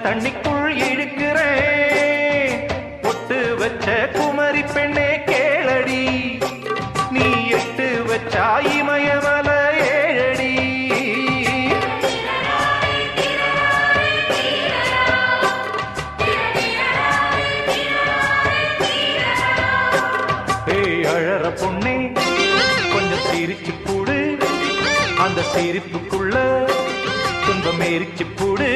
தண்ணிக்குள் இழுக்கிறேன். பொட்டு வச்ச குமரி பெண்ணே கேளடி, நீ எட்டு வச்சா இமயமல ஏழடி. ஏய் அழற பொண்ணே கொஞ்சம் சிரிச்சு கூடு, அந்த சிரிப்புக்குள்ள துன்பம் எரிச்சு போடு.